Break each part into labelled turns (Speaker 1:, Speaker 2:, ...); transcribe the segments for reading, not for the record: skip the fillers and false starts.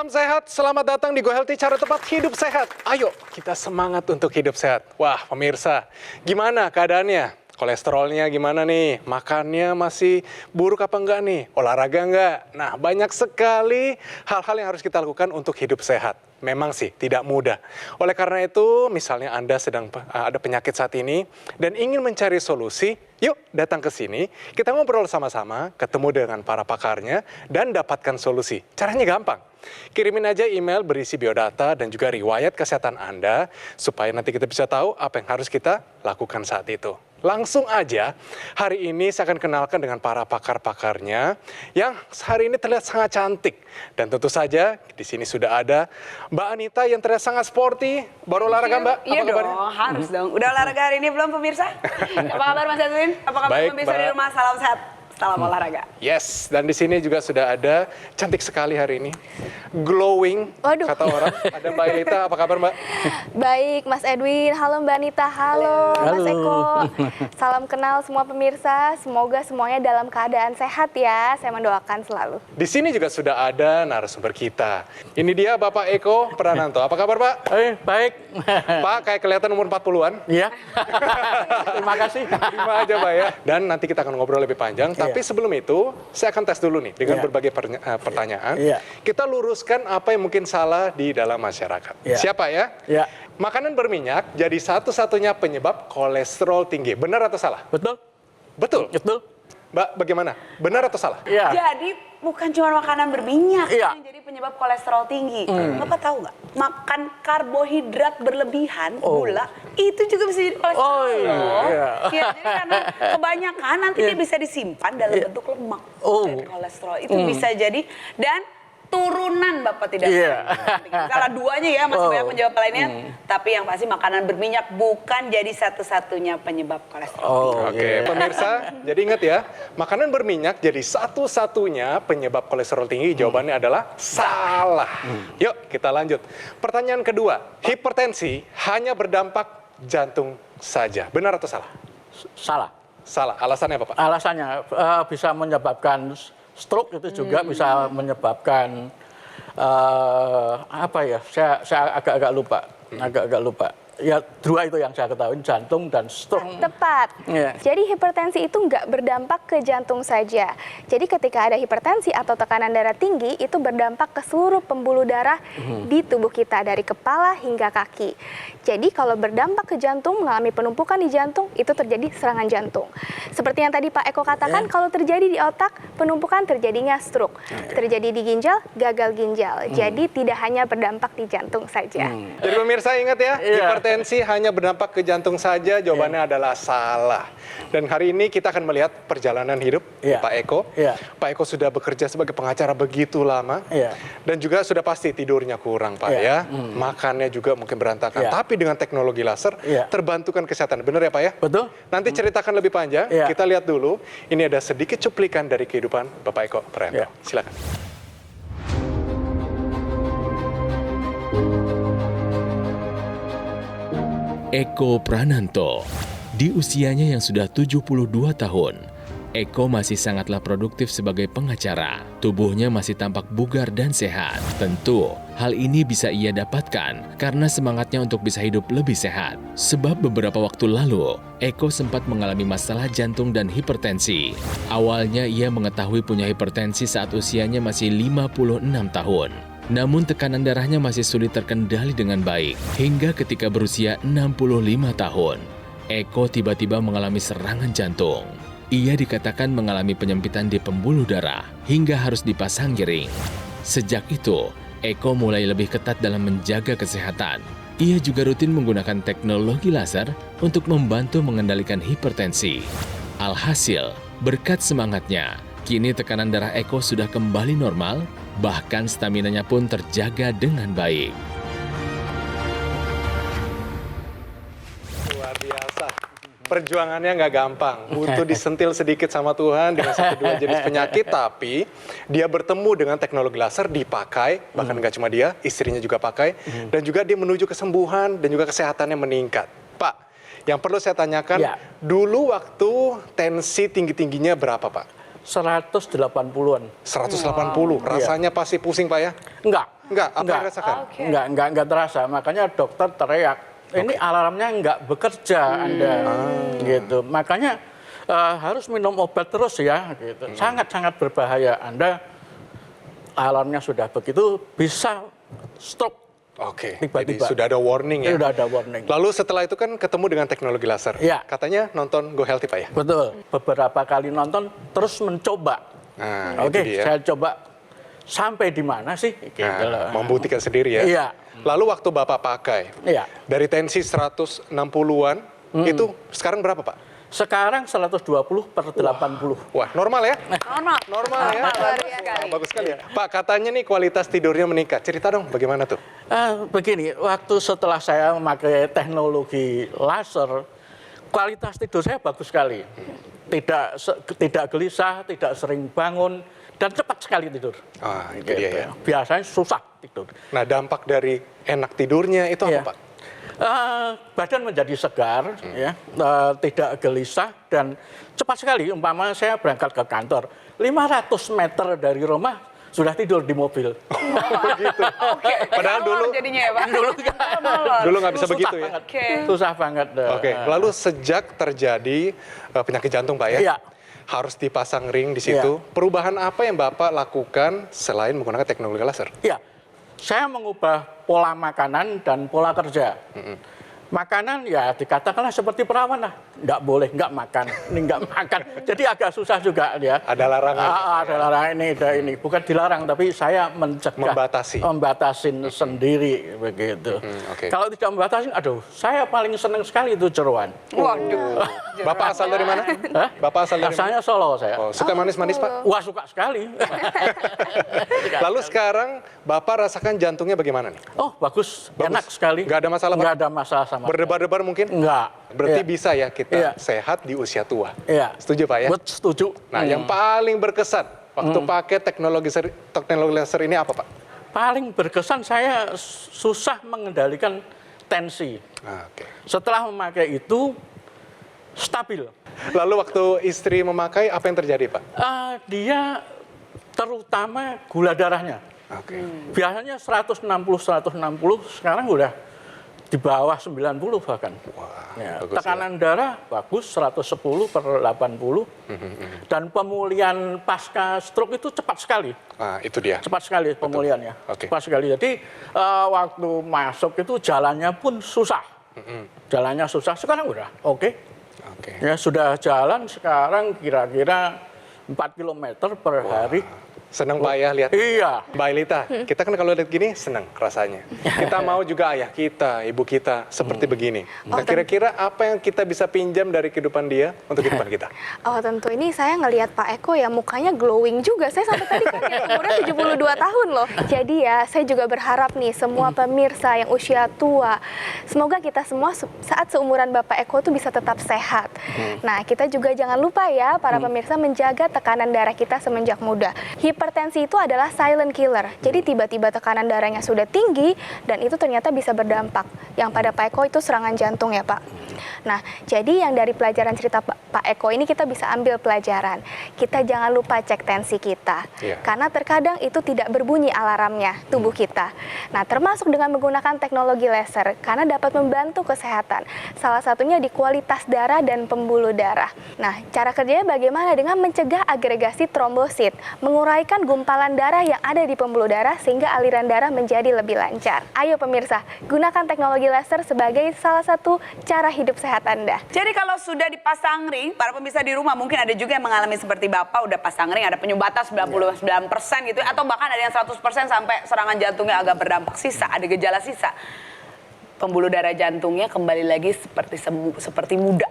Speaker 1: Salam sehat, selamat datang di Go Healthy, cara tepat hidup sehat. Ayo, kita semangat untuk hidup sehat. Wah, pemirsa, gimana keadaannya? Kolesterolnya gimana nih? Makannya masih buruk apa enggak nih? Olahraga enggak? Nah, banyak sekali hal-hal yang harus kita lakukan untuk hidup sehat. Memang sih tidak mudah. Oleh karena itu, misalnya Anda sedang ada penyakit saat ini dan ingin mencari solusi, yuk datang ke sini. Kita ngobrol sama-sama, ketemu dengan para pakarnya dan dapatkan solusi. Caranya gampang. Kirimin aja email berisi biodata dan juga riwayat kesehatan Anda supaya nanti kita bisa tahu apa yang harus kita lakukan saat itu. Langsung aja, hari ini saya akan kenalkan dengan para pakar-pakarnya yang hari ini terlihat sangat cantik. Dan tentu saja di sini sudah ada Mbak Anita yang terlihat sangat sporty. Baru olahraga Mbak?
Speaker 2: Iya dong, harus dong. Udah olahraga hari ini belum pemirsa? Apa kabar Mas Edwin? Apa kabar pemirsa di rumah? Salam sehat. Salam olahraga.
Speaker 1: Yes, dan di sini juga sudah ada, cantik sekali hari ini, glowing, kata orang. Ada Mbak Anita, apa kabar Mbak?
Speaker 3: Baik, Mas Edwin. Halo Mbak Anita, halo Mas Eko. Salam kenal semua pemirsa, semoga semuanya dalam keadaan sehat ya. Saya mendoakan selalu.
Speaker 1: Di sini juga sudah ada narasumber kita. Ini dia Bapak Eko Prananto. Apa kabar Pak?
Speaker 4: Baik.
Speaker 1: Pak, kayak kelihatan umur 40-an.
Speaker 4: Iya. Terima kasih.
Speaker 1: Terima aja Pak ya. Dan nanti kita akan ngobrol lebih panjang. Tapi sebelum itu, saya akan tes dulu nih dengan berbagai pertanyaan. Kita luruskan apa yang mungkin salah di dalam masyarakat. Siapa ya?
Speaker 4: Iya.
Speaker 1: Makanan berminyak jadi satu-satunya penyebab kolesterol tinggi. Benar atau salah?
Speaker 4: Betul.
Speaker 1: Betul.
Speaker 4: Betul.
Speaker 1: Mbak, bagaimana? Benar atau salah?
Speaker 4: Iya.
Speaker 2: Jadi bukan cuma makanan berminyak
Speaker 4: Iya.
Speaker 2: yang jadi penyebab kolesterol tinggi. Bapak tahu nggak? Makan karbohidrat berlebihan, gula, itu juga bisa jadi kolesterol.
Speaker 4: Oh, iya.
Speaker 2: loh. Iya, jadi karena kebanyakan nanti dia bisa disimpan dalam bentuk lemak. Dan kolesterol itu bisa jadi dan turunan Bapak tidak salah duanya ya, masih banyak menjawab lainnya. Tapi yang pasti makanan berminyak bukan jadi satu-satunya penyebab kolesterol.
Speaker 1: Oke, pemirsa, jadi ingat ya, makanan berminyak jadi satu-satunya penyebab kolesterol tinggi. Jawabannya adalah salah. Yuk, kita lanjut. Pertanyaan kedua, hipertensi hanya berdampak jantung saja. Benar atau salah?
Speaker 4: Salah.
Speaker 1: Salah. Alasannya apa, Pak?
Speaker 4: Alasannya bisa menyebabkan stroke, itu juga bisa menyebabkan apa ya? Saya agak-agak lupa. Ya, dua itu yang saya ketahui, jantung dan stroke.
Speaker 3: Tepat. Jadi hipertensi itu nggak berdampak ke jantung saja. Jadi ketika ada hipertensi atau tekanan darah tinggi, itu berdampak ke seluruh pembuluh darah di tubuh kita, dari kepala hingga kaki. Jadi kalau berdampak ke jantung, mengalami penumpukan di jantung, itu terjadi serangan jantung. Seperti yang tadi Pak Eko katakan, kalau terjadi di otak, penumpukan terjadinya stroke. Terjadi di ginjal, gagal ginjal. Jadi tidak hanya berdampak di jantung saja.
Speaker 1: Jadi pemirsa ingat ya, hipertensi hanya berdampak ke jantung saja, jawabannya adalah salah. Dan hari ini kita akan melihat perjalanan hidup Pak Eko. Pak Eko sudah bekerja sebagai pengacara begitu lama. Dan juga sudah pasti tidurnya kurang Pak ya. Makannya juga mungkin berantakan. Tapi dengan teknologi laser, terbantukan kesehatan. Benar ya Pak ya?
Speaker 4: Betul.
Speaker 1: Nanti ceritakan lebih panjang, kita lihat dulu. Ini ada sedikit cuplikan dari kehidupan Bapak Eko Prananto. Silakan.
Speaker 5: Eko Prananto. Di usianya yang sudah 72 tahun, Eko masih sangatlah produktif sebagai pengacara. Tubuhnya masih tampak bugar dan sehat. Tentu, hal ini bisa ia dapatkan karena semangatnya untuk bisa hidup lebih sehat. Sebab beberapa waktu lalu, Eko sempat mengalami masalah jantung dan hipertensi. Awalnya ia mengetahui punya hipertensi saat usianya masih 56 tahun. Namun tekanan darahnya masih sulit terkendali dengan baik. Hingga ketika berusia 65 tahun, Eko tiba-tiba mengalami serangan jantung. Ia dikatakan mengalami penyempitan di pembuluh darah hingga harus dipasang giring. Sejak itu, Eko mulai lebih ketat dalam menjaga kesehatan. Ia juga rutin menggunakan teknologi laser untuk membantu mengendalikan hipertensi. Alhasil, berkat semangatnya, kini tekanan darah Eko sudah kembali normal, bahkan staminanya pun terjaga dengan baik.
Speaker 1: Luar biasa. Perjuangannya nggak gampang, butuh disentil sedikit sama Tuhan dengan satu dua jenis penyakit, tapi dia bertemu dengan teknologi laser, dipakai, bahkan nggak cuma dia, istrinya juga pakai, dan juga dia menuju kesembuhan dan juga kesehatannya meningkat. Pak, yang perlu saya tanyakan, dulu waktu tensi tinggi-tingginya berapa Pak?
Speaker 4: 180-an.
Speaker 1: 180. Rasanya pasti pusing, Pak ya?
Speaker 4: Enggak.
Speaker 1: Enggak, apa yang rasakan?
Speaker 2: Oke.
Speaker 4: Enggak terasa. Makanya dokter teriak, ini alarmnya enggak bekerja Anda. Gitu. Makanya harus minum obat terus ya. Gitu. Sangat-sangat berbahaya. Anda alarmnya sudah begitu, bisa stroke.
Speaker 1: Oke,
Speaker 4: Tiba-tiba.
Speaker 1: jadi sudah ada warning ya?
Speaker 4: Sudah ada warning.
Speaker 1: Lalu setelah itu kan ketemu dengan teknologi laser.
Speaker 4: Iya.
Speaker 1: Katanya nonton Go Healthy, Pak ya?
Speaker 4: Betul. Beberapa kali nonton, terus mencoba.
Speaker 1: Nah,
Speaker 4: Oke,
Speaker 1: itu dia.
Speaker 4: saya coba sampai di mana sih? Gitu loh.
Speaker 1: Nah, membuktikan sendiri ya?
Speaker 4: Iya.
Speaker 1: Lalu waktu Bapak pakai,
Speaker 4: Iya.
Speaker 1: dari tensi 160-an, itu sekarang berapa, Pak?
Speaker 4: Sekarang 120/80.
Speaker 1: Wah, normal ya?
Speaker 2: Normal.
Speaker 1: Normal ya?
Speaker 2: Luar biasa.
Speaker 1: Wah, bagus sekali ya. Pak, katanya nih kualitas tidurnya meningkat. Cerita dong, bagaimana tuh?
Speaker 4: Begini, waktu setelah saya memakai teknologi laser, kualitas tidur saya bagus sekali. Tidak gelisah, tidak sering bangun, dan cepat sekali tidur.
Speaker 1: Ah, itu dia ya.
Speaker 4: Biasanya susah tidur.
Speaker 1: Nah, dampak dari enak tidurnya itu apa,
Speaker 4: Iya.
Speaker 1: Pak?
Speaker 4: Badan menjadi segar, ya, tidak gelisah, dan cepat sekali. Umpama saya berangkat ke kantor, 500 meter dari rumah sudah tidur di mobil.
Speaker 1: Begitu.
Speaker 2: Oke.
Speaker 1: Padahal
Speaker 2: Molor
Speaker 1: dulu-
Speaker 2: jadinya ya, Pak.
Speaker 1: Dulu nggak bisa
Speaker 4: Susah
Speaker 1: begitu ya?
Speaker 4: banget.
Speaker 2: Oke.
Speaker 4: Susah banget.
Speaker 1: Oke, lalu sejak terjadi penyakit jantung, Pak ya?
Speaker 4: Iya.
Speaker 1: Harus dipasang ring di situ. Perubahan apa yang Bapak lakukan selain menggunakan teknologi laser?
Speaker 4: Iya, saya mengubah pola makanan dan pola kerja. Makanan ya dikatakanlah seperti perawan lah, nggak boleh nggak makan, ini nggak makan. Jadi agak susah juga dia.
Speaker 1: Ada larangan.
Speaker 4: Ada larangan ini, ada ini. Bukan dilarang, tapi saya mencegah.
Speaker 1: Membatasi.
Speaker 4: Membatasin sendiri begitu.
Speaker 1: oke.
Speaker 4: Kalau tidak membatasin, aduh, saya paling senang sekali itu jeroan.
Speaker 2: Waduh.
Speaker 1: Bapak asal dari mana?
Speaker 4: Hah?
Speaker 1: Bapak asal dari mana?
Speaker 4: Asalnya Solo saya.
Speaker 1: Oh, suka manis-manis, Pak?
Speaker 4: Wah, suka sekali.
Speaker 1: Lalu sekarang Bapak rasakan jantungnya bagaimana nih?
Speaker 4: Oh, bagus.
Speaker 1: Bagus.
Speaker 4: Enak sekali.
Speaker 1: Nggak ada masalah, Pak?
Speaker 4: Nggak ada masalah sama.
Speaker 1: Berdebar-debar mungkin?
Speaker 4: Enggak.
Speaker 1: Berarti
Speaker 4: Iya.
Speaker 1: bisa ya kita
Speaker 4: Iya.
Speaker 1: sehat di usia tua.
Speaker 4: Iya.
Speaker 1: Setuju, Pak ya?
Speaker 4: Setuju.
Speaker 1: Nah, yang paling berkesan waktu pakai teknologi laser ini apa, Pak?
Speaker 4: Paling berkesan saya susah mengendalikan tensi.
Speaker 1: Ah, oke.
Speaker 4: Setelah memakai itu stabil.
Speaker 1: Lalu waktu istri memakai, apa yang terjadi, Pak?
Speaker 4: Dia terutama gula darahnya.
Speaker 1: Oke.
Speaker 4: Biasanya 160, sekarang udah di bawah 90 bahkan.
Speaker 1: Wah,
Speaker 4: Ya,
Speaker 1: bagus
Speaker 4: tekanan darah bagus 110/80. Dan pemulihan pasca stroke itu cepat sekali.
Speaker 1: Nah, itu dia.
Speaker 4: Cepat sekali pemulihannya.
Speaker 1: Oke.
Speaker 4: Cepat sekali. Jadi waktu masuk itu jalannya pun susah. Jalannya susah. Sekarang udah oke.
Speaker 1: Oke.
Speaker 4: Ya sudah jalan sekarang kira-kira 4 km per hari.
Speaker 1: Senang, Pak ya lihat.
Speaker 4: Iya.
Speaker 1: Mbak Elita, kita kan kalau lihat gini senang rasanya. Kita mau juga ayah kita, ibu kita seperti begini. Nah, kira-kira apa yang kita bisa pinjam dari kehidupan dia untuk kehidupan kita?
Speaker 3: Oh tentu ini saya ngelihat Pak Eko ya mukanya glowing juga. Saya sampai tadi kaget umurnya 72 tahun loh. Jadi ya saya juga berharap nih semua pemirsa yang usia tua, semoga kita semua saat seumuran Bapak Eko tuh bisa tetap sehat. Nah kita juga jangan lupa ya para pemirsa menjaga tekanan darah kita semenjak muda. Hipertensi itu adalah silent killer. Jadi tiba-tiba tekanan darahnya sudah tinggi dan itu ternyata bisa berdampak. Yang pada Pak Eko itu serangan jantung ya Pak. Nah, jadi yang dari pelajaran cerita Pak Eko ini kita bisa ambil pelajaran. Kita jangan lupa cek tensi kita.
Speaker 1: Iya.
Speaker 3: Karena terkadang itu tidak berbunyi alarmnya tubuh kita. Nah, termasuk dengan menggunakan teknologi laser karena dapat membantu kesehatan. Salah satunya di kualitas darah dan pembuluh darah. Nah, cara kerjanya bagaimana? Dengan mencegah agregasi trombosit, menguraikan gumpalan darah yang ada di pembuluh darah sehingga aliran darah menjadi lebih lancar. Ayo pemirsa, gunakan teknologi laser sebagai salah satu cara hidup sehat Anda.
Speaker 2: Jadi kalau sudah dipasang ring, para pemirsa di rumah mungkin ada juga yang mengalami seperti Bapak udah pasang ring, ada penyumbatan 99% gitu, atau bahkan ada yang 100% sampai serangan jantungnya agak berdampak sisa, ada gejala sisa. Pembuluh darah jantungnya kembali lagi seperti muda.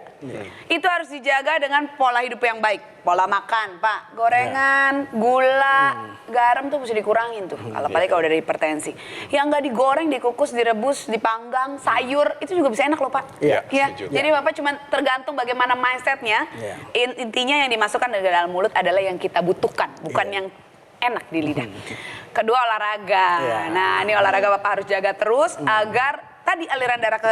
Speaker 2: Itu harus dijaga dengan pola hidup yang baik. Pola makan, Pak. Gorengan, gula, garam tuh mesti dikurangin tuh. Kalau apalagi kalau dari hipertensi. Yang nggak digoreng, dikukus, direbus, dipanggang, sayur, itu juga bisa enak loh, Pak.
Speaker 1: Iya,
Speaker 2: Ya.
Speaker 1: setuju.
Speaker 2: Jadi Bapak cuma tergantung bagaimana mindsetnya. Intinya yang dimasukkan ke dalam mulut adalah yang kita butuhkan, bukan yang enak di lidah. Kedua, olahraga. Nah, ini olahraga Bapak harus jaga terus agar tadi aliran darah ke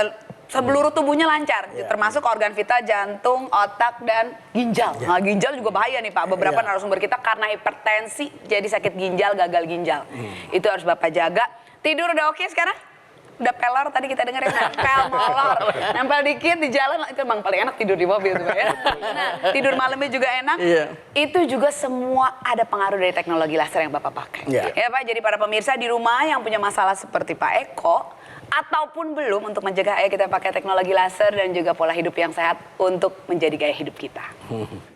Speaker 2: seluruh tubuhnya lancar, termasuk organ vital, jantung, otak, dan ginjal. Nah, ginjal juga bahaya nih Pak. Beberapa narasumber kita karena hipertensi jadi sakit ginjal, gagal ginjal. Itu harus Bapak jaga. Tidur udah oke sekarang? Udah pelor tadi kita dengerin, nempel, molor. Nempel dikit di jalan, itu emang paling enak tidur di mobil tuh Pak ya. Nah, tidur malamnya juga enak. Itu juga semua ada pengaruh dari teknologi laser yang Bapak pakai. Ya Pak, jadi para pemirsa di rumah yang punya masalah seperti Pak Eko, ataupun belum untuk mencegah, ayo kita pakai teknologi laser dan juga pola hidup yang sehat untuk menjadi gaya hidup kita.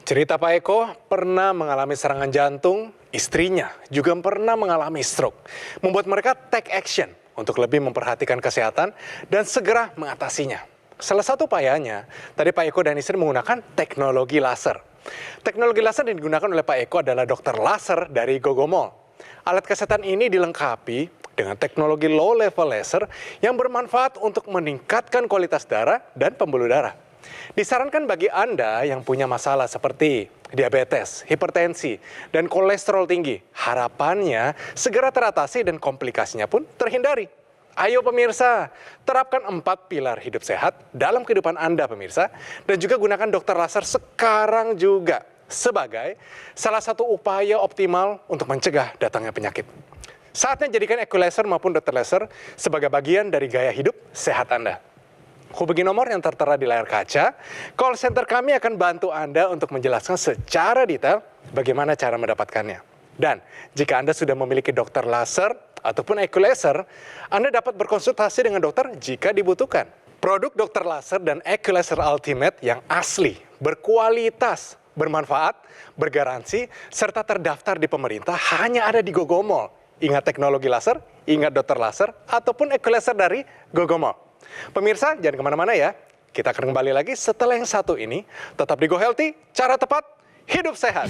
Speaker 1: Cerita Pak Eko pernah mengalami serangan jantung, istrinya juga pernah mengalami stroke. Membuat mereka take action untuk lebih memperhatikan kesehatan dan segera mengatasinya. Salah satu upayanya, tadi Pak Eko dan istri menggunakan teknologi laser. Teknologi laser yang digunakan oleh Pak Eko adalah dokter laser dari Gogomol. Alat kesehatan ini dilengkapi dengan teknologi low level laser yang bermanfaat untuk meningkatkan kualitas darah dan pembuluh darah. Disarankan bagi Anda yang punya masalah seperti diabetes, hipertensi, dan kolesterol tinggi, harapannya segera teratasi dan komplikasinya pun terhindari. Ayo pemirsa, terapkan 4 pilar hidup sehat dalam kehidupan Anda pemirsa, dan juga gunakan dokter laser sekarang juga sebagai salah satu upaya optimal untuk mencegah datangnya penyakit. Saatnya jadikan Eko Laser maupun dokter laser sebagai bagian dari gaya hidup sehat Anda. Hubungi nomor yang tertera di layar kaca. Call center kami akan bantu Anda untuk menjelaskan secara detail bagaimana cara mendapatkannya. Dan jika Anda sudah memiliki dokter laser ataupun Eko Laser, Anda dapat berkonsultasi dengan dokter jika dibutuhkan. Produk dokter laser dan Eko Laser Ultimate yang asli, berkualitas, bermanfaat, bergaransi, serta terdaftar di pemerintah hanya ada di Gogomol. Ingat teknologi laser, ingat dokter laser, ataupun Eko Laser dari Gogomol. Pemirsa, jangan kemana-mana ya. Kita akan kembali lagi setelah yang satu ini. Tetap di Go Healthy, cara tepat, hidup sehat.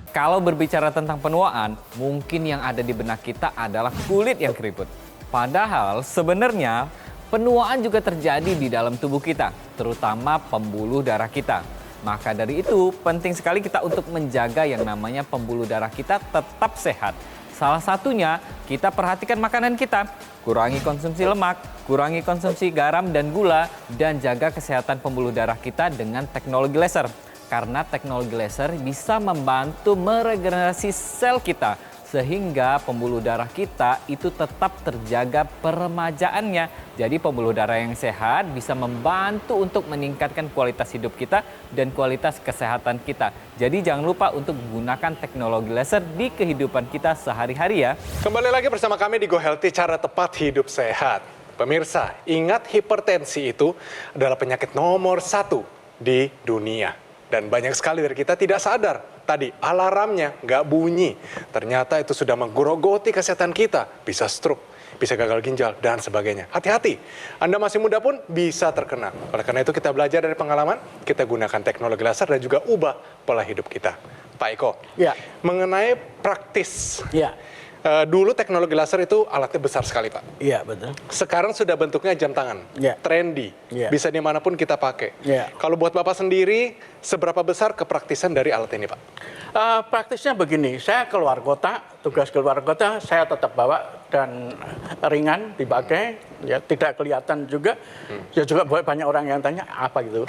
Speaker 6: Kalau berbicara tentang penuaan, mungkin yang ada di benak kita adalah kulit yang keriput. Padahal sebenarnya penuaan juga terjadi di dalam tubuh kita, terutama pembuluh darah kita. Maka dari itu, penting sekali kita untuk menjaga yang namanya pembuluh darah kita tetap sehat. Salah satunya, kita perhatikan makanan kita. Kurangi konsumsi lemak, kurangi konsumsi garam dan gula, dan jaga kesehatan pembuluh darah kita dengan teknologi laser. Karena teknologi laser bisa membantu meregenerasi sel kita, sehingga pembuluh darah kita itu tetap terjaga peremajaannya. Jadi pembuluh darah yang sehat bisa membantu untuk meningkatkan kualitas hidup kita dan kualitas kesehatan kita. Jadi jangan lupa untuk menggunakan teknologi laser di kehidupan kita sehari-hari ya.
Speaker 1: Kembali lagi bersama kami di Go Healthy, cara tepat hidup sehat. Pemirsa, ingat hipertensi itu adalah penyakit nomor 1 di dunia. Dan banyak sekali dari kita tidak sadar. Tadi alarmnya nggak bunyi. Ternyata itu sudah menggerogoti kesehatan kita. Bisa stroke, bisa gagal ginjal, dan sebagainya. Hati-hati, Anda masih muda pun bisa terkena. Oleh karena itu kita belajar dari pengalaman, kita gunakan teknologi laser dan juga ubah pola hidup kita. Pak Eko, mengenai praktis. Dulu teknologi laser itu alatnya besar sekali Pak.
Speaker 4: Iya betul.
Speaker 1: Sekarang sudah bentuknya jam tangan, trendy, bisa dimanapun kita pakai. Kalau buat Bapak sendiri, seberapa besar kepraktisan dari alat ini Pak?
Speaker 4: Praktisnya begini, saya keluar kota, tugas keluar kota, saya tetap bawa dan ringan dipakai, ya tidak kelihatan juga. Ya juga banyak orang yang tanya apa gitu.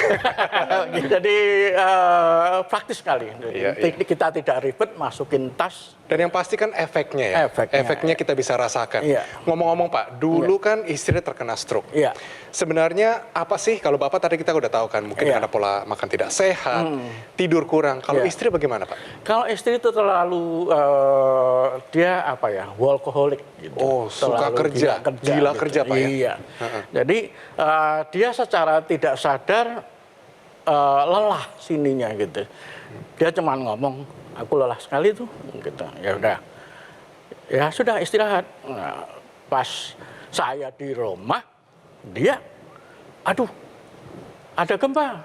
Speaker 4: Jadi praktis sekali. Kita tidak ribet, masukin tas.
Speaker 1: Dan yang pasti kan efeknya ya. Efeknya kita bisa rasakan. Ngomong-ngomong Pak, dulu kan istri terkena stroke. Sebenarnya apa sih, kalau Bapak tadi kita udah tahu kan, mungkin karena pola makan tidak sehat, tidur kurang. Kalau istri bagaimana Pak?
Speaker 4: Kalau istri itu terlalu dia apa ya, workaholic gitu.
Speaker 1: Oh, suka kerja, gila
Speaker 4: gitu.
Speaker 1: kerja Pak ya?
Speaker 4: Iya. Jadi dia secara tidak sadar lelah sininya gitu. Dia cuma ngomong, aku lelah sekali tuh, gitu. Ya udah, ya sudah istirahat. Nah, pas saya di rumah, dia, aduh, ada gempa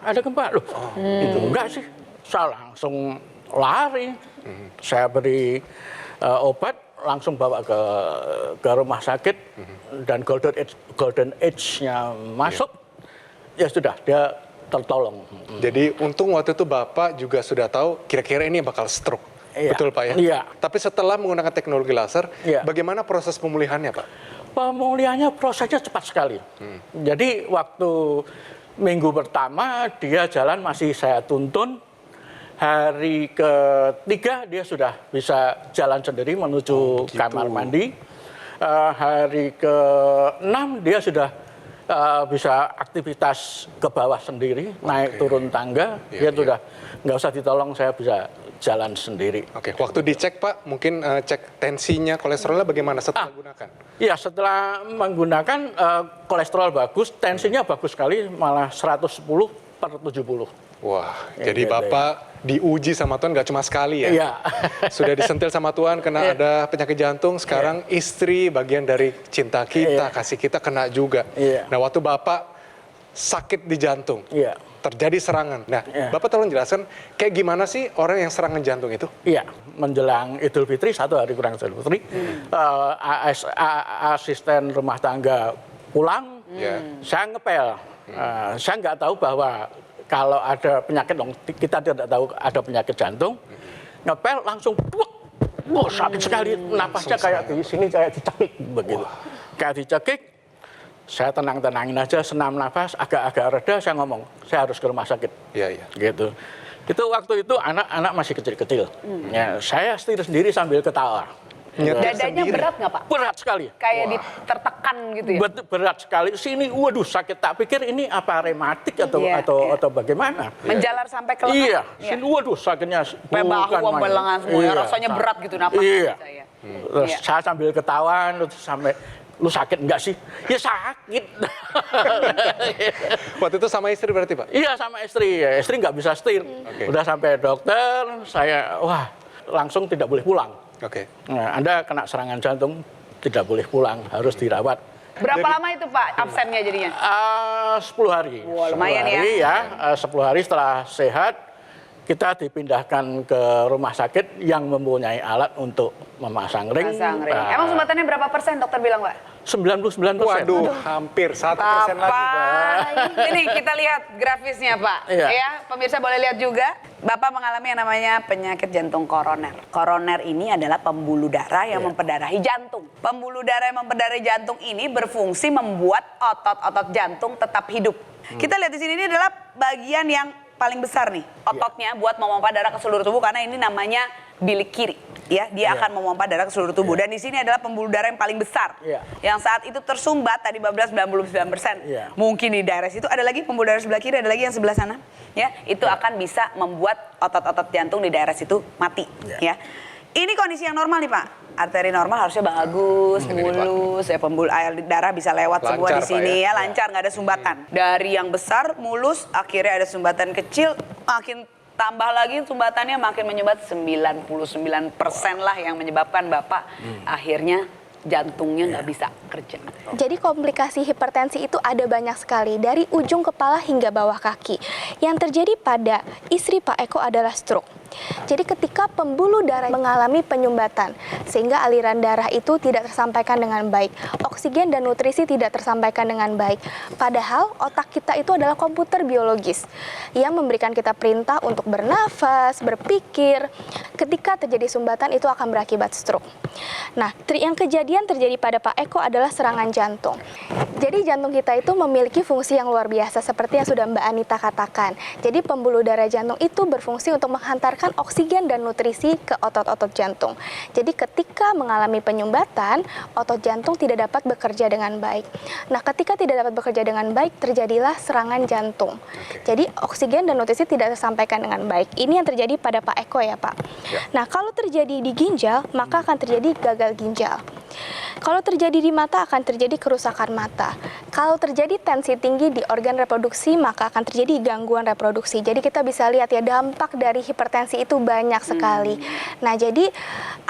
Speaker 4: loh. Itu enggak sih, saya langsung lari. Saya beri obat, langsung bawa ke rumah sakit, dan golden age-nya masuk. Ya sudah, dia tertolong.
Speaker 1: Jadi untung waktu itu Bapak juga sudah tahu kira-kira ini bakal stroke.
Speaker 4: Iya.
Speaker 1: Betul Pak ya?
Speaker 4: Iya.
Speaker 1: Tapi setelah menggunakan teknologi laser,
Speaker 4: Iya.
Speaker 1: bagaimana proses pemulihannya Pak?
Speaker 4: Pemulihannya prosesnya cepat sekali. Jadi waktu minggu pertama dia jalan masih saya tuntun. Hari ketiga dia sudah bisa jalan sendiri menuju kamar mandi. Hari ke-6 dia sudah bisa aktivitas ke bawah sendiri, naik turun tangga. Dia sudah nggak usah ditolong, saya bisa jalan sendiri.
Speaker 1: Oke, waktu dicek Pak, mungkin cek tensinya, kolesterolnya bagaimana setelah menggunakan?
Speaker 4: Ya, setelah menggunakan kolesterol bagus, tensinya bagus sekali, malah 110/70.
Speaker 1: Wah,
Speaker 4: Ya,
Speaker 1: jadi
Speaker 4: gitu
Speaker 1: Bapak diuji sama Tuhan nggak cuma sekali ya?
Speaker 4: Iya.
Speaker 1: Sudah disentil sama Tuhan, kena ada penyakit jantung, sekarang istri bagian dari cinta kita, kasih kita kena juga.
Speaker 4: Iya.
Speaker 1: Nah, waktu Bapak sakit di jantung,
Speaker 4: Iya.
Speaker 1: terjadi serangan. Nah,
Speaker 4: Iya.
Speaker 1: Bapak tolong jelaskan, kayak gimana sih orang yang serangan jantung itu?
Speaker 4: Iya, menjelang Idul Fitri, 1 hari kurang Idul Fitri, asisten rumah tangga pulang, saya ngepel. Saya nggak tahu bahwa kalau ada penyakit, kita tidak tahu ada penyakit jantung, ngepel langsung, wah sakit sekali, napasnya kayak di sini kayak dicekik begitu, kayak dicekik. Saya tenang-tenangin aja, senam nafas, agak-agak reda, saya ngomong, saya harus ke rumah sakit.
Speaker 1: Iya, iya.
Speaker 4: Gitu. Itu waktu itu anak-anak masih kecil-kecil. Ya, saya setir sendiri sambil ketawa.
Speaker 1: Nyetir
Speaker 2: Dadanya
Speaker 1: sendiri.
Speaker 2: berat nggak Pak?
Speaker 4: Berat sekali.
Speaker 2: Kayak ditertekan gitu ya?
Speaker 4: Berat sekali. Sini, waduh sakit. Tak pikir ini apa rematik atau
Speaker 2: Iya,
Speaker 4: atau bagaimana?
Speaker 2: Menjalar sampai ke lengan?
Speaker 4: Iya. Sini, waduh sakitnya.
Speaker 2: Sampai bahu,
Speaker 4: bukan
Speaker 2: sampai
Speaker 4: main.
Speaker 2: lengan semua.
Speaker 4: Iya.
Speaker 2: Rasanya berat gitu napas
Speaker 4: Iya.
Speaker 2: saya.
Speaker 4: Terus
Speaker 2: Iya.
Speaker 4: saya sambil ketawa, terus sampai, lu sakit enggak sih? Ya sakit.
Speaker 1: Waktu itu sama istri berarti Pak?
Speaker 4: Iya, sama istri. Ya, istri nggak bisa setir. Udah sampai dokter, saya wah langsung tidak boleh pulang.
Speaker 1: Oke.
Speaker 4: Nah, Anda kena serangan jantung, tidak boleh pulang, harus dirawat.
Speaker 2: Berapa lama itu Pak absennya jadinya?
Speaker 4: 10 hari.
Speaker 2: Wah, lumayan
Speaker 4: 10 hari,
Speaker 2: ya.
Speaker 4: 10 hari setelah sehat, kita dipindahkan ke rumah sakit yang mempunyai alat untuk memasang ring.
Speaker 2: Pasang ring. Emang sumbatannya berapa persen dokter bilang Pak?
Speaker 4: 99%.
Speaker 1: Waduh, hampir 1% lagi Pak.
Speaker 2: Pak, ini kita lihat grafisnya Pak.
Speaker 4: Iya.
Speaker 2: Ya, pemirsa boleh lihat juga. Bapak mengalami yang namanya penyakit jantung koroner. Koroner ini adalah pembuluh darah yang memperdarahi jantung. Pembuluh darah yang memperdarahi jantung ini berfungsi membuat otot-otot jantung tetap hidup. Kita lihat di sini, ini adalah bagian yang paling besar nih, ototnya buat memompa darah ke seluruh tubuh, karena ini namanya bilik kiri. Ya, dia akan memompa darah ke seluruh tubuh. Dan di sini adalah pembuluh darah yang paling besar. Yang saat itu tersumbat tadi 99%. Mungkin di daerah situ ada lagi pembuluh darah sebelah kiri, ada lagi yang sebelah sana. Ya, itu akan bisa membuat otot-otot jantung di daerah situ mati. Ya. Ini kondisi yang normal nih Pak. Arteri normal harusnya bagus, mulus, ya pembuluh air darah bisa lewat semua di
Speaker 1: Lancar,
Speaker 2: sini
Speaker 1: Pak,
Speaker 2: ya, lancar, nggak ada sumbatan. Dari yang besar, mulus, akhirnya ada sumbatan kecil, makin tambah lagi sumbatannya makin menyumbat 99% lah yang menyebabkan Bapak akhirnya jantungnya nggak bisa kerja.
Speaker 3: Jadi komplikasi hipertensi itu ada banyak sekali, dari ujung kepala hingga bawah kaki. Yang terjadi pada istri Pak Eko adalah stroke. Jadi ketika pembuluh darah mengalami penyumbatan, sehingga aliran darah itu tidak tersampaikan dengan baik, oksigen dan nutrisi tidak tersampaikan dengan baik. Padahal otak kita itu adalah komputer biologis yang memberikan kita perintah untuk bernafas, berpikir. Ketika terjadi sumbatan itu akan berakibat stroke. Nah, yang kejadian terjadi pada Pak Eko adalah serangan jantung. Jadi jantung kita itu memiliki fungsi yang luar biasa seperti yang sudah Mbak Anita katakan. Jadi pembuluh darah jantung itu berfungsi untuk menghantarkan oksigen dan nutrisi ke otot-otot jantung. Jadi ketika mengalami penyumbatan, otot jantung tidak dapat bekerja dengan baik. Nah, ketika tidak dapat bekerja dengan baik, terjadilah serangan jantung. Jadi oksigen dan nutrisi tidak tersampaikan dengan baik. Ini yang terjadi pada Pak Eko ya Pak. Nah, kalau terjadi di ginjal, maka akan terjadi gagal ginjal. Kalau terjadi di mata, akan terjadi kerusakan mata. Kalau terjadi tensi tinggi di organ reproduksi, maka akan terjadi gangguan reproduksi. Jadi kita bisa lihat ya, dampak dari hipertensi itu banyak sekali. Nah, jadi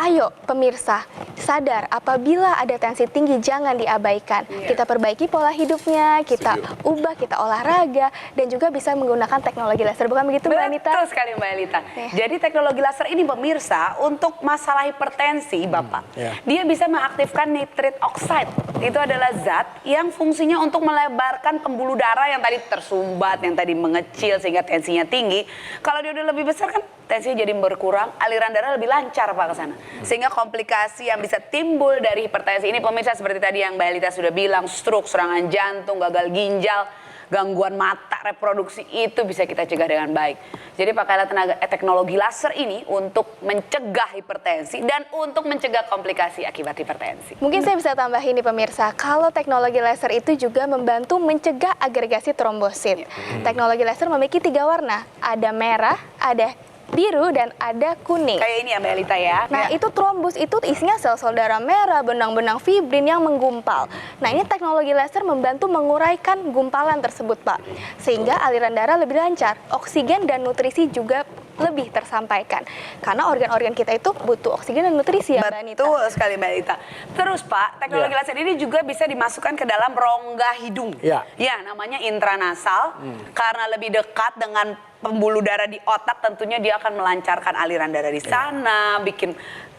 Speaker 3: ayo pemirsa, sadar apabila ada tensi tinggi jangan diabaikan. Kita perbaiki pola hidupnya, kita ubah, kita olahraga, dan juga bisa menggunakan teknologi laser. Bukan begitu Mbak Anita?
Speaker 2: Betul sekali Mbak Anita. Jadi teknologi laser ini pemirsa untuk masalah hipertensi Bapak, dia bisa mengaktifkan nitrit oxide. Itu adalah zat yang fungsinya untuk melebarkan pembuluh darah yang tadi tersumbat, yang tadi mengecil sehingga tensinya tinggi. Kalau dia udah lebih besar kan tensinya jadi berkurang, aliran darah lebih lancar Pak ke sana. Sehingga komplikasi yang bisa timbul dari hipertensi ini pemirsa seperti tadi yang Mbak Elita sudah bilang, stroke, serangan jantung, gagal ginjal, gangguan mata, reproduksi itu bisa kita cegah dengan baik. Jadi pakailah teknologi laser ini untuk mencegah hipertensi dan untuk mencegah komplikasi akibat hipertensi.
Speaker 3: Mungkin saya bisa tambahin nih pemirsa, kalau teknologi laser itu juga membantu mencegah agregasi trombosit. Teknologi laser memiliki 3 warna, ada merah, ada biru, dan ada kuning.
Speaker 2: Kayak ini ya Mbak Elita ya.
Speaker 3: Nah, itu trombus itu isinya sel-sel darah merah, benang-benang fibrin yang menggumpal. Nah, ini teknologi laser membantu menguraikan gumpalan tersebut, Pak. Sehingga aliran darah lebih lancar, oksigen dan nutrisi juga lebih tersampaikan. Karena organ-organ kita itu butuh oksigen dan nutrisi ya, Mbak Anita.
Speaker 2: Betul sekali Mbak Elita. Terus Pak, teknologi laser ini juga bisa dimasukkan ke dalam rongga hidung. Ya, namanya intranasal. Karena lebih dekat dengan pembuluh darah di otak, tentunya dia akan melancarkan aliran darah di sana,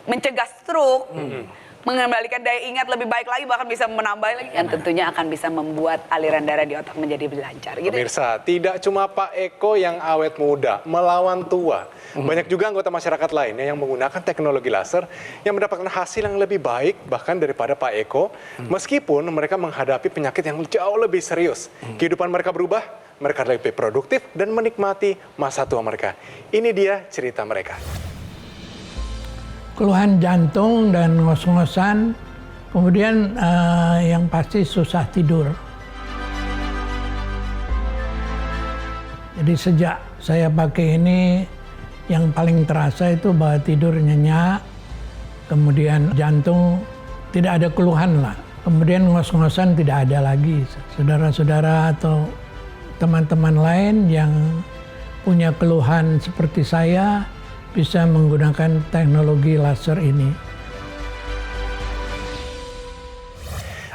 Speaker 2: mencegah stroke, mengembalikan daya ingat lebih baik lagi, bahkan bisa menambah lagi, dan tentunya akan bisa membuat aliran darah di otak menjadi lebih lancar. Gitu.
Speaker 1: Pemirsa, tidak cuma Pak Eko yang awet muda, melawan tua. Banyak juga anggota masyarakat lainnya yang menggunakan teknologi laser yang mendapatkan hasil yang lebih baik bahkan daripada Pak Eko, meskipun mereka menghadapi penyakit yang jauh lebih serius. Kehidupan mereka berubah, mereka lebih produktif dan menikmati masa tua mereka. Ini dia cerita mereka.
Speaker 7: Keluhan jantung dan ngos-ngosan, kemudian yang pasti susah tidur. Jadi sejak saya pakai ini, yang paling terasa itu bahwa tidur nyenyak, kemudian jantung tidak ada keluhan lah. Kemudian ngos-ngosan tidak ada lagi. Saudara-saudara atau teman-teman lain yang punya keluhan seperti saya bisa menggunakan teknologi laser ini.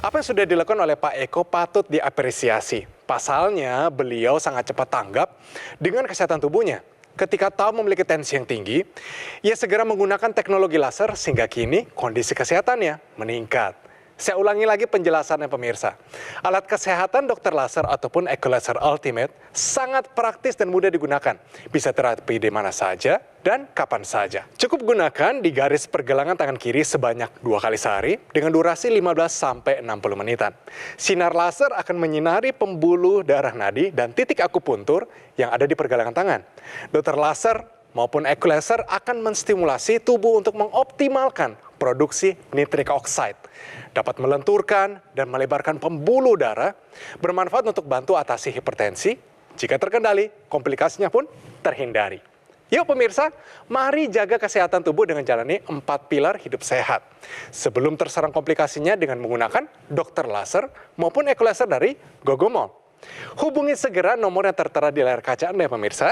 Speaker 1: Apa yang sudah dilakukan oleh Pak Eko patut diapresiasi. Pasalnya, beliau sangat cepat tanggap dengan kesehatan tubuhnya. Ketika tahu memiliki tensi yang tinggi, ia segera menggunakan teknologi laser sehingga kini kondisi kesehatannya meningkat. Saya ulangi lagi penjelasannya pemirsa. Alat kesehatan dokter laser ataupun Eco Laser Ultimate sangat praktis dan mudah digunakan. Bisa terapi di mana saja dan kapan saja. Cukup gunakan di garis pergelangan tangan kiri sebanyak 2 kali sehari dengan durasi 15-60 menitan. Sinar laser akan menyinari pembuluh darah nadi dan titik akupuntur yang ada di pergelangan tangan. Dokter laser maupun Eco Laser akan menstimulasi tubuh untuk mengoptimalkan produksi nitric oxide. Dapat melenturkan dan melebarkan pembuluh darah, bermanfaat untuk bantu atasi hipertensi. Jika terkendali, komplikasinya pun terhindari. Yuk pemirsa, mari jaga kesehatan tubuh dengan jalani 4 pilar hidup sehat. Sebelum terserang komplikasinya dengan menggunakan dokter laser maupun Eco Laser dari Gogomol. Hubungi segera nomor yang tertera di layar kaca Anda ya pemirsa.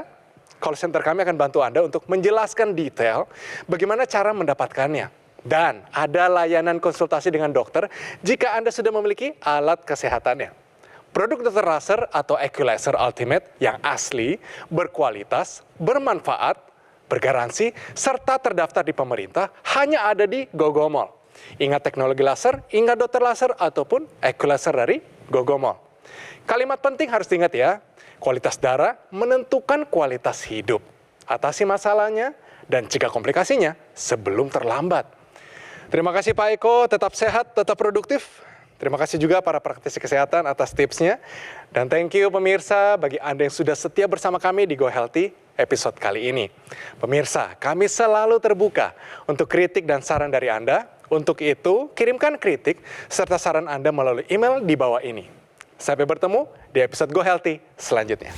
Speaker 1: Call center kami akan bantu Anda untuk menjelaskan detail bagaimana cara mendapatkannya. Dan ada layanan konsultasi dengan dokter jika Anda sudah memiliki alat kesehatannya. Produk dokter laser atau Eco Laser Ultimate yang asli, berkualitas, bermanfaat, bergaransi, serta terdaftar di pemerintah hanya ada di Gogomol. Ingat teknologi laser, ingat dokter laser ataupun Eco Laser dari Gogomol. Kalimat penting harus diingat ya, kualitas darah menentukan kualitas hidup. Atasi masalahnya dan cegah komplikasinya sebelum terlambat. Terima kasih Pak Eko, tetap sehat, tetap produktif. Terima kasih juga para praktisi kesehatan atas tipsnya. Dan thank you pemirsa bagi Anda yang sudah setia bersama kami di Go Healthy episode kali ini. Pemirsa, kami selalu terbuka untuk kritik dan saran dari Anda. Untuk itu, kirimkan kritik serta saran Anda melalui email di bawah ini. Sampai bertemu di episode Go Healthy selanjutnya.